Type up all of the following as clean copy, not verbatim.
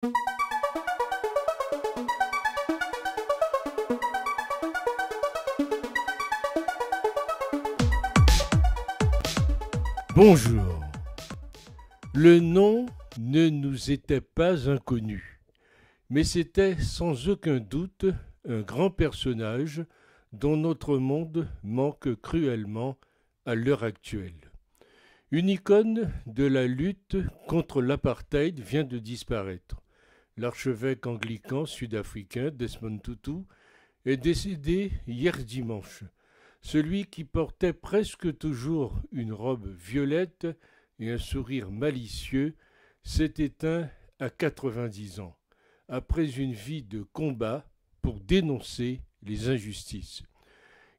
Bonjour. Le nom ne nous était pas inconnu, mais c'était sans aucun doute un grand personnage dont notre monde manque cruellement à l'heure actuelle. Une icône de la lutte contre l'apartheid vient de disparaître. L'archevêque anglican sud-africain Desmond Tutu est décédé hier dimanche. Celui qui portait presque toujours une robe violette et un sourire malicieux s'est éteint à 90 ans, après une vie de combat pour dénoncer les injustices.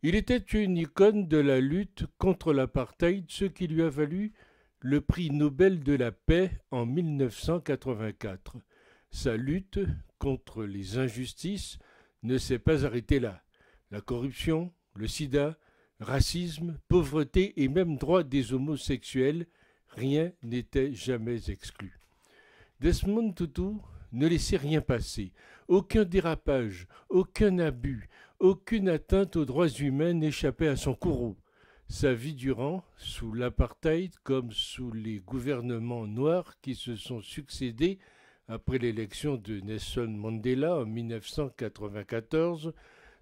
Il était une icône de la lutte contre l'apartheid, ce qui lui a valu le prix Nobel de la paix en 1984. Sa lutte contre les injustices ne s'est pas arrêtée là. La corruption, le sida, racisme, pauvreté et même droit des homosexuels, rien n'était jamais exclu. Desmond Tutu ne laissait rien passer. Aucun dérapage, aucun abus, aucune atteinte aux droits humains n'échappait à son courroux. Sa vie durant, sous l'apartheid comme sous les gouvernements noirs qui se sont succédés après l'élection de Nelson Mandela en 1994,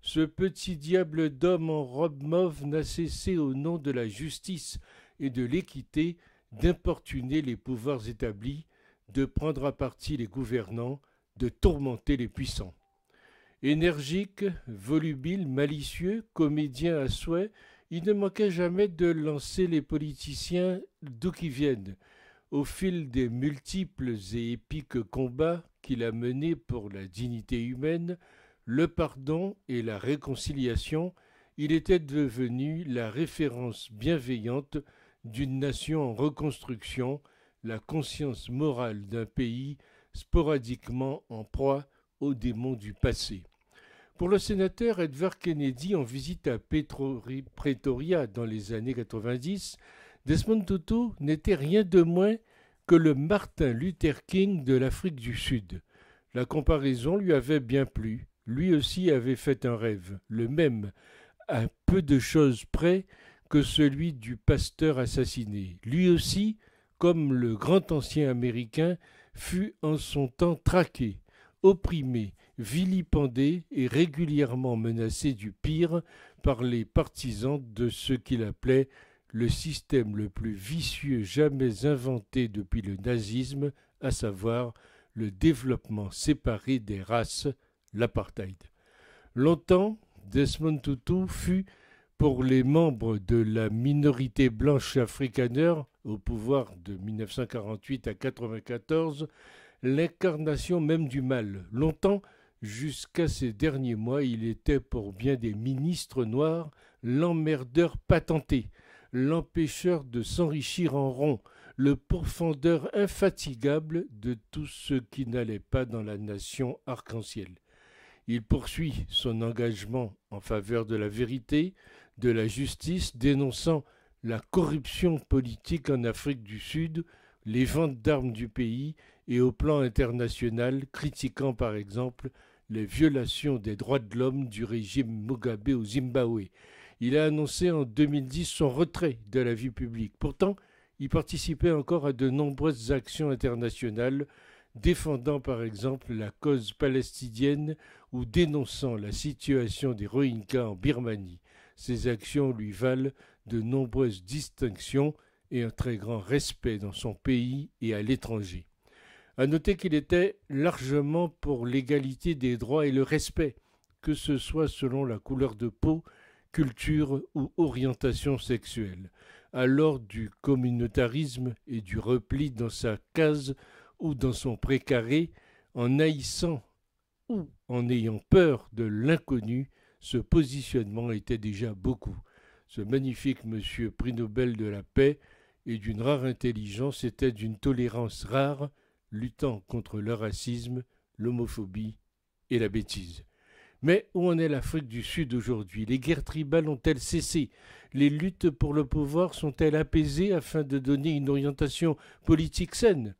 ce petit diable d'homme en robe mauve n'a cessé au nom de la justice et de l'équité d'importuner les pouvoirs établis, de prendre à partie les gouvernants, de tourmenter les puissants. Énergique, volubile, malicieux, comédien à souhait, il ne manquait jamais de lancer les politiciens d'où qu'ils viennent. Au fil des multiples et épiques combats qu'il a menés pour la dignité humaine, le pardon et la réconciliation, il était devenu la référence bienveillante d'une nation en reconstruction, la conscience morale d'un pays sporadiquement en proie aux démons du passé. Pour le sénateur Edward Kennedy, en visite à Pretoria dans les années 90, Desmond Tutu n'était rien de moins que le Martin Luther King de l'Afrique du Sud. La comparaison lui avait bien plu. Lui aussi avait fait un rêve, le même, à peu de choses près que celui du pasteur assassiné. Lui aussi, comme le grand ancien américain, fut en son temps traqué, opprimé, vilipendé et régulièrement menacé du pire par les partisans de ce qu'il appelait le système le plus vicieux jamais inventé depuis le nazisme, à savoir le développement séparé des races, l'apartheid. Longtemps, Desmond Tutu fut, pour les membres de la minorité blanche afrikaner au pouvoir de 1948 à 1994, l'incarnation même du mal. Longtemps, jusqu'à ces derniers mois, il était pour bien des ministres noirs l'emmerdeur patenté, l'empêcheur de s'enrichir en rond, le pourfendeur infatigable de tout ce qui n'allait pas dans la nation arc-en-ciel. Il poursuit son engagement en faveur de la vérité, de la justice, dénonçant la corruption politique en Afrique du Sud, les ventes d'armes du pays et au plan international, critiquant par exemple les violations des droits de l'homme du régime Mugabe au Zimbabwe. Il a annoncé en 2010 son retrait de la vie publique. Pourtant, il participait encore à de nombreuses actions internationales, défendant par exemple la cause palestinienne ou dénonçant la situation des Rohingyas en Birmanie. Ces actions lui valent de nombreuses distinctions et un très grand respect dans son pays et à l'étranger. À noter qu'il était largement pour l'égalité des droits et le respect, que ce soit selon la couleur de peau, culture ou orientation sexuelle. Alors du communautarisme et du repli dans sa case ou dans son précaré, en haïssant ou en ayant peur de l'inconnu, ce positionnement était déjà beaucoup. Ce magnifique monsieur prix Nobel de la paix et d'une rare intelligence était d'une tolérance rare, luttant contre le racisme, l'homophobie et la bêtise. Mais où en est l'Afrique du Sud aujourd'hui? Les guerres tribales ont-elles cessé? Les luttes pour le pouvoir sont-elles apaisées afin de donner une orientation politique saine?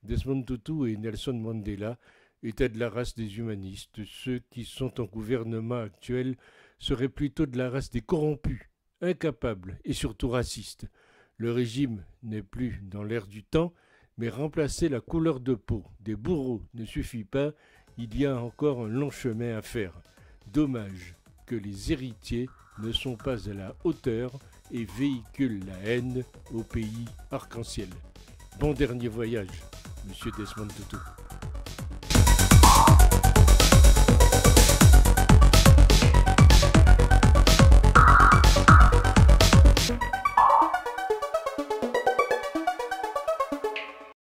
Desmond Tutu et Nelson Mandela étaient de la race des humanistes. Ceux qui sont en gouvernement actuel seraient plutôt de la race des corrompus, incapables et surtout racistes. Le régime n'est plus dans l'air du temps, mais remplacer la couleur de peau des bourreaux ne suffit pas, il y a encore un long chemin à faire. Dommage que les héritiers ne sont pas à la hauteur et véhiculent la haine au pays arc-en-ciel. Bon dernier voyage, monsieur Desmond Tutu.